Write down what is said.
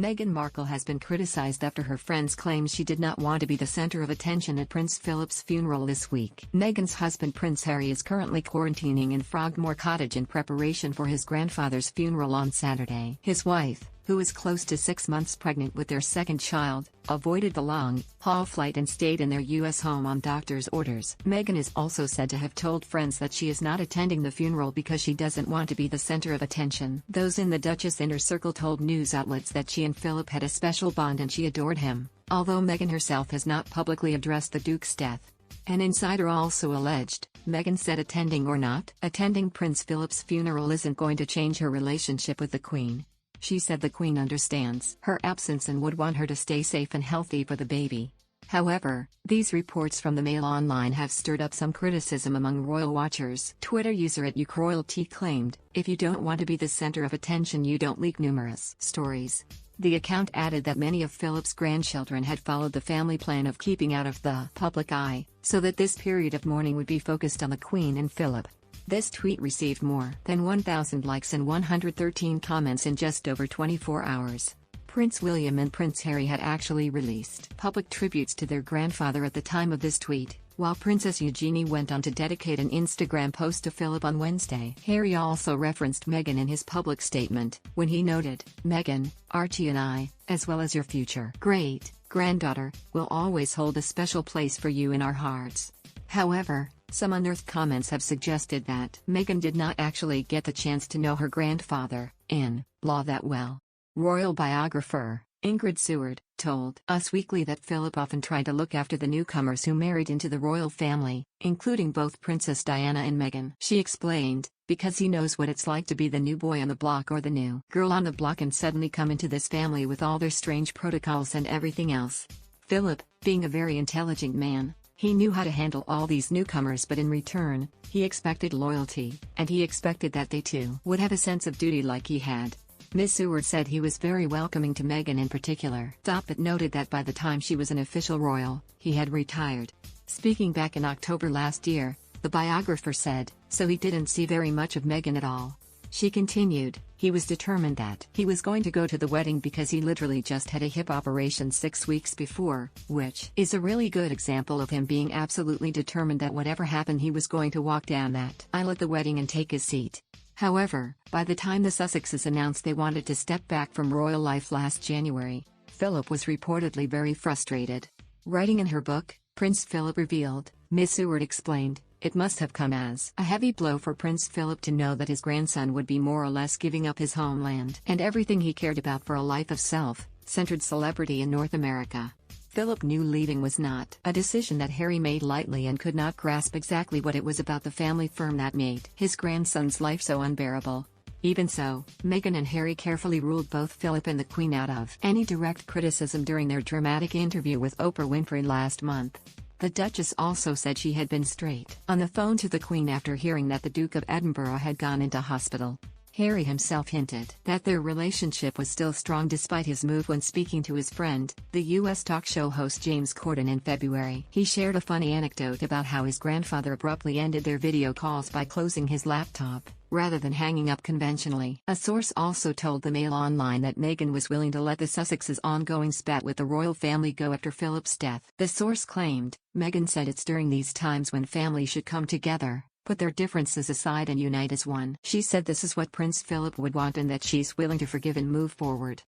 Meghan Markle has been criticized after her friends claim she did not want to be the center of attention at Prince Philip's funeral this week. Meghan's husband Prince Harry is currently quarantining in Frogmore Cottage in preparation for his grandfather's funeral on Saturday. His wife, who is close to 6 months pregnant with their second child, avoided the long-haul flight and stayed in their U.S. home on doctor's orders. Meghan is also said to have told friends that she is not attending the funeral because she doesn't want to be the center of attention. Those in the Duchess' inner circle told news outlets that she and Philip had a special bond and she adored him, although Meghan herself has not publicly addressed the Duke's death. An insider also alleged, Meghan said attending or not attending Prince Philip's funeral isn't going to change her relationship with the Queen. She said the Queen understands her absence and would want her to stay safe and healthy for the baby. However, these reports from the Mail Online have stirred up some criticism among royal watchers. Twitter user @UKRoyalty claimed, "If you don't want to be the center of attention, you don't leak numerous stories." The account added that many of Philip's grandchildren had followed the family plan of keeping out of the public eye, so that this period of mourning would be focused on the Queen and Philip. This tweet received more than 1,000 likes and 113 comments in just over 24 hours. Prince William and Prince Harry had actually released public tributes to their grandfather at the time of this tweet, while Princess Eugenie went on to dedicate an Instagram post to Philip on Wednesday. Harry also referenced Meghan in his public statement, when he noted, "Meghan, Archie and I, as well as your future great-granddaughter, will always hold a special place for you in our hearts." However, some unearthed comments have suggested that Meghan did not actually get the chance to know her grandfather-in-law that well. Royal biographer Ingrid Seward told Us Weekly that Philip often tried to look after the newcomers who married into the royal family, including both Princess Diana and Meghan. She explained, "Because he knows what it's like to be the new boy on the block or the new girl on the block and suddenly come into this family with all their strange protocols and everything else." Philip, being a very intelligent man, he knew how to handle all these newcomers, but in return, he expected loyalty, and he expected that they too would have a sense of duty like he had. Ms. Seward said he was very welcoming to Meghan in particular. But noted that by the time she was an official royal, he had retired. Speaking back in October last year, the biographer said, "So he didn't see very much of Meghan at all." She continued, "He was determined that he was going to go to the wedding because he literally just had a hip operation 6 weeks before, which is a really good example of him being absolutely determined that whatever happened he was going to walk down that aisle at the wedding and take his seat." However, by the time the Sussexes announced they wanted to step back from royal life last January, Philip was reportedly very frustrated. Writing in her book, Prince Philip Revealed, Ms. Seward explained, "It must have come as a heavy blow for Prince Philip to know that his grandson would be more or less giving up his homeland and everything he cared about for a life of self-centered celebrity in North America." Philip knew leaving was not a decision that Harry made lightly and could not grasp exactly what it was about the family firm that made his grandson's life so unbearable. Even so, Meghan and Harry carefully ruled both Philip and the Queen out of any direct criticism during their dramatic interview with Oprah Winfrey last month. The Duchess also said she had been straight on the phone to the Queen after hearing that the Duke of Edinburgh had gone into hospital. Harry himself hinted that their relationship was still strong despite his move when speaking to his friend, the U.S. talk show host James Corden in February. He shared a funny anecdote about how his grandfather abruptly ended their video calls by closing his laptop, rather than hanging up conventionally. A source also told the Mail Online that Meghan was willing to let the Sussexes' ongoing spat with the royal family go after Philip's death. The source claimed, "Meghan said it's during these times when families should come together, put their differences aside and unite as one. She said this is what Prince Philip would want and that she's willing to forgive and move forward."